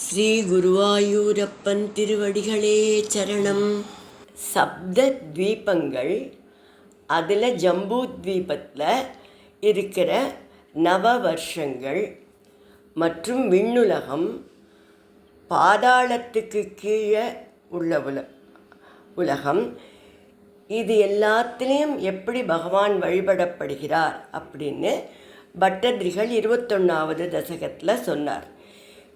ஸ்ரீ குருவாயூரப்பன் திருவடிகளே சரணம். சப்த தீபங்கள், அதில் ஜம்பூ தீபத்தில் இருக்கிற நவ வருஷங்கள் மற்றும் விண்ணுலகம், பாதாளத்துக்கு கீழே உள்ள உலகம், இது எல்லாத்துலேயும் எப்படி பகவான் வழிபடப்படுகிறார் அப்படின்னு பட்டதிரிகள் 21வது தசகத்தில் சொன்னார்.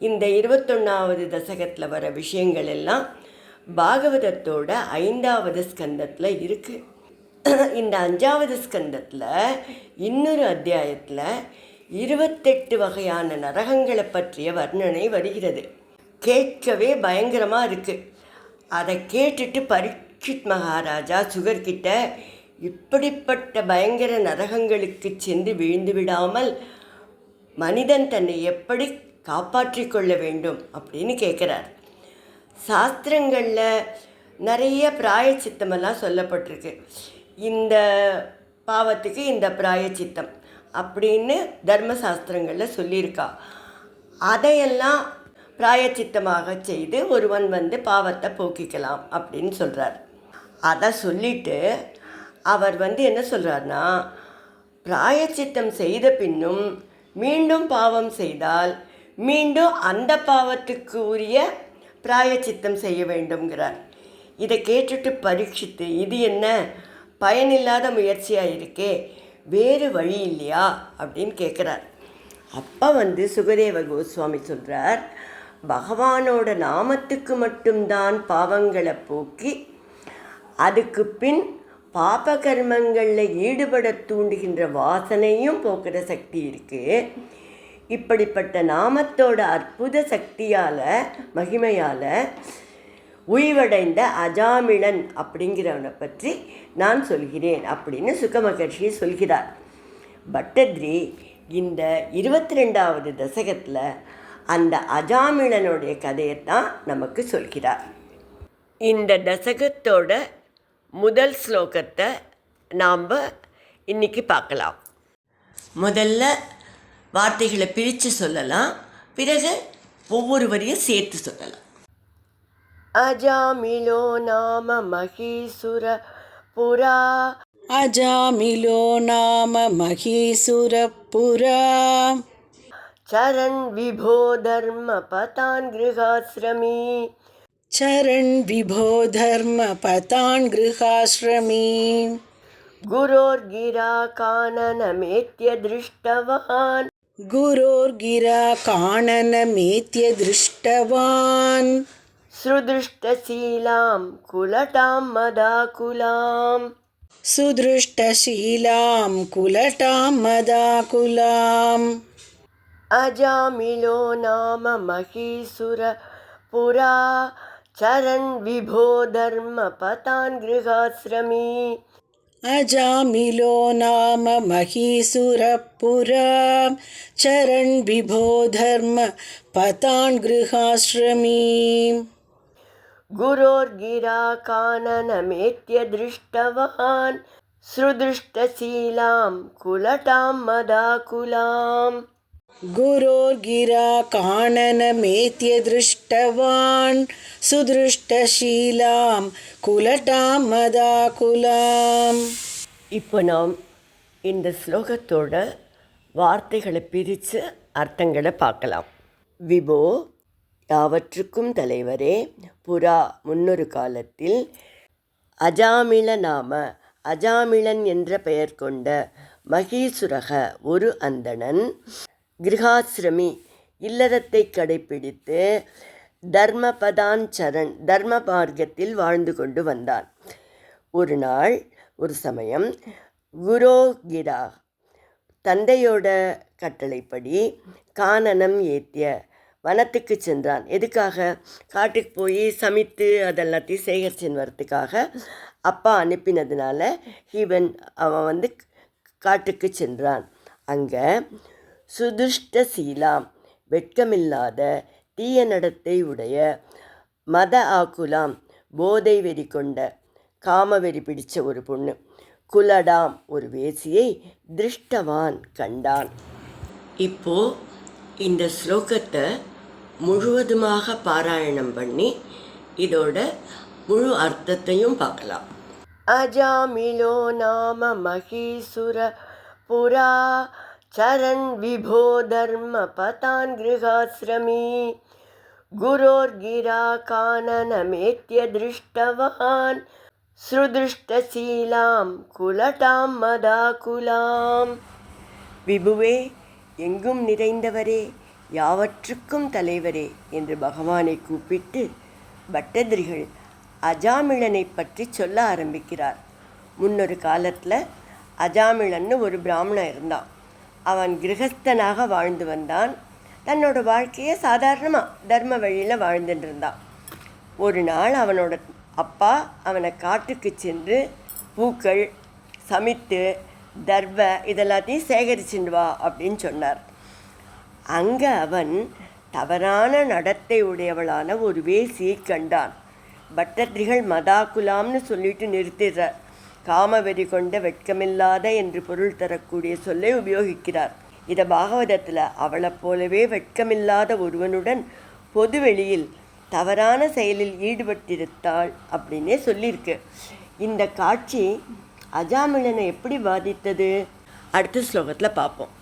இந்த 21வது தசகத்தில் வர விஷயங்கள் எல்லாம் பாகவதத்தோட 5வது ஸ்கந்தத்தில் இருக்குது. இந்த 5வது ஸ்கந்தத்தில் இன்னொரு அத்தியாயத்தில் 28 வகையான நரகங்களை பற்றிய வர்ணனை வருகிறது. கேட்கவே பயங்கரமாக இருக்குது. அதை கேட்டுட்டு பரீட்சித் மகாராஜா சுகர்கிட்ட இப்படிப்பட்ட பயங்கர நரகங்களுக்கு சென்று விழுந்து விடாமல் மனிதன் தன்னை எப்படி காப்பாற்றிக் கொள்ள வேண்டும் அப்படின்னு கேட்குறார். சாஸ்திரங்களில் நிறைய பிராயச்சித்தமெல்லாம் சொல்லப்பட்டிருக்கு. இந்த பாவத்துக்கு இந்த பிராயச்சித்தம் அப்படின்னு தர்மசாஸ்திரங்களில் சொல்லியிருக்கா. அதையெல்லாம் பிராயச்சித்தமாக செய்து ஒருவன் பாவத்தை போக்கிக்கலாம் அப்படின்னு சொல்கிறார். அதை சொல்லிட்டு அவர் என்ன சொல்கிறார்னா, பிராயச்சித்தம் செய்த பின்னும் மீண்டும் பாவம் செய்தால் மீண்டும் அந்த பாவத்துக்கு உரிய பிராயச்சித்தம் செய்ய வேண்டும்ங்கிறார். இதை கேட்டுட்டு பரீட்சித்து, இது என்ன பயனில்லாத முயற்சியாக இருக்கே, வேறு வழி இல்லையா அப்படின்னு கேட்குறார். அப்போ சுகதேவ கோஸ்வாமி சொல்கிறார், பகவானோட நாமத்துக்கு மட்டும்தான் பாவங்களை போக்கி அதுக்கு பின் பாப கர்மங்களில் ஈடுபட தூண்டுகின்ற வாசனையும் போக்குற சக்தி இருக்குது. இப்படிப்பட்ட நாமத்தோட அற்புத சக்தியால், மகிமையால் உய்வடைந்த அஜாமிளன் அப்படிங்கிறவனை பற்றி நான் சொல்கிறேன் அப்படின்னு சுகமகர்ஷி சொல்கிறார். பட்டத்ரி இந்த 22வது தசகத்தில் அந்த அஜாமிளனுடைய கதையைத்தான் நமக்கு சொல்கிறார். இந்த தசகத்தோட முதல் ஸ்லோகத்தை நாம் இன்றைக்கி பார்க்கலாம். முதல்ல வார்த்தைகளை பிரித்து சொல்லலாம், பிறகு ஒவ்வொரு வரியும் சேர்த்து சொல்லலாம். அஜாமிலோ நாம மகீசுர புரா, அஜாமிலோ நாம மகீசுர புரா, சரண் விபோ தர்ம பதான் கிருஹாஸ்ரமி, சரண் விபோ தர்ம பதான் கிருஹாஸ்ரமி, குரோர்கிரா கானனமேத்ய திருஷ்டவான், குரோர்கிரா கானனமேத்ய திருஷ்டவான், சுதிருஷ்டசீலாம் குலடாம் மதாகுலாம், சுதிருஷ்டசீலாம் குலடாம் மதாகுலாம், அஜாமிலோ நாம மகீசுர புரா, சரண் விபோ தர்ம பதான் கிருஹாஸ்ரமி, அஜாமிலோ நாம மகீசுர புரா, சரண் விபோ தர்ம பதான் கிருஹாஸ்ரமி, குரோர்கிரா கானனமேத்ய திருஷ்டவான், சுதிருஷ்டசீலாம் குலடாம் மதாகுலாம், குரோர்கிரா கானனமேத்ய திருஷ்டவான், சுதிருஷ்டசீலாம் குலடாம் மதாகுலாம். இப்போ நாம் இந்த ஸ்லோகத்தோட வார்த்தைகளை பிரித்து அர்த்தங்களை பார்க்கலாம். விபோ, யாவற்றுக்கும் தலைவரே, புரா, முன்னொரு காலத்தில், அஜாமிள நாம, அஜாமிளன் என்ற பெயர் கொண்ட, மகீசுரக, ஒரு அந்தணன், கிருஹாஸ்ரமி, இல்லறத்தை கடைப்பிடித்து, தர்மபதான் சரண், தர்ம மார்க்கத்தில் வாழ்ந்து கொண்டு வந்தான். ஒரு நாள், ஒரு சமயம், குரோகிரா, தந்தையோட கட்டளைப்படி, கானனம் ஏத்திய, வனத்துக்கு சென்றான். எதுக்காக? காட்டுக்கு போய் சமைத்து அதெல்லாத்தையும் சேகரிச்சின்னு வரத்துக்காக அப்பா அனுப்பினதுனால அவன் காட்டுக்கு சென்றான். அங்கே சுதுஷ்டசீலாம், வெட்கமில்லாத தீய நடத்தை உடைய, மத ஆக்குலாம், போதை வெறி கொண்ட, காமவெறி பிடித்த ஒரு பொண்ணு, குலடாம், ஒரு வேசியை, திருஷ்டவான், கண்டான். இப்போது இந்த ஸ்லோகத்தை முழுவதுமாக பாராயணம் பண்ணி இதோட முழு அர்த்தத்தையும் பார்க்கலாம். அஜாமிலோ நாம மகீசுர புரா சரண் விபோ தர்ம பதான் கிருஹாஸ்ரமி குரோர்கிரா கானனமேத்ய திருஷ்டவான் ஸ்ருதிருஷ்டசீலாம் குலடாம் மதாகுலாம். விபுவே, எங்கும் நிறைந்தவரே, யாவற்றுக்கும் தலைவரே என்று பகவானை கூப்பிட்டு பட்டதிரிகள் அஜாமிழனை பற்றி சொல்ல ஆரம்பிக்கிறார். முன்னொரு காலத்தில் அஜாமிழன்னு ஒரு பிராமணன் இருந்தான். அவன் கிரகஸ்தனாக வாழ்ந்து வந்தான். தன்னோட வாழ்க்கையை சாதாரணமாக தர்ம வழியில் வாழ்ந்துட்டு இருந்தான். ஒரு நாள் அவனோட அப்பா அவனை காட்டுக்கு சென்று பூக்கள், சமித்து, தர்வ இதெல்லாத்தையும் சேகரிச்சுட்டு வா அப்படின்னு சொன்னார். அங்கே அவன் தவறான நடத்தை உடையவளான ஒரு வேசியை கண்டான். பட்டத்திரிகள் மதாகுலாம்னு சொல்லிட்டு நிறுத்திடுறார். காமவெறி கொண்ட வெட்கமில்லாத என்று பொருள் தரக்கூடிய சொல்லை உபயோகிக்கிறார். இதை பாகவதத்தில் அவளை போலவே வெட்கமில்லாத ஒருவனுடன் பொதுவெளியில் தவறான செயலில் ஈடுபட்டிருத்தாள் அப்படின்னே சொல்லியிருக்கு. இந்த காட்சி அஜாமிழனை எப்படி பாதித்தது அடுத்த ஸ்லோகத்தில் பார்ப்போம்.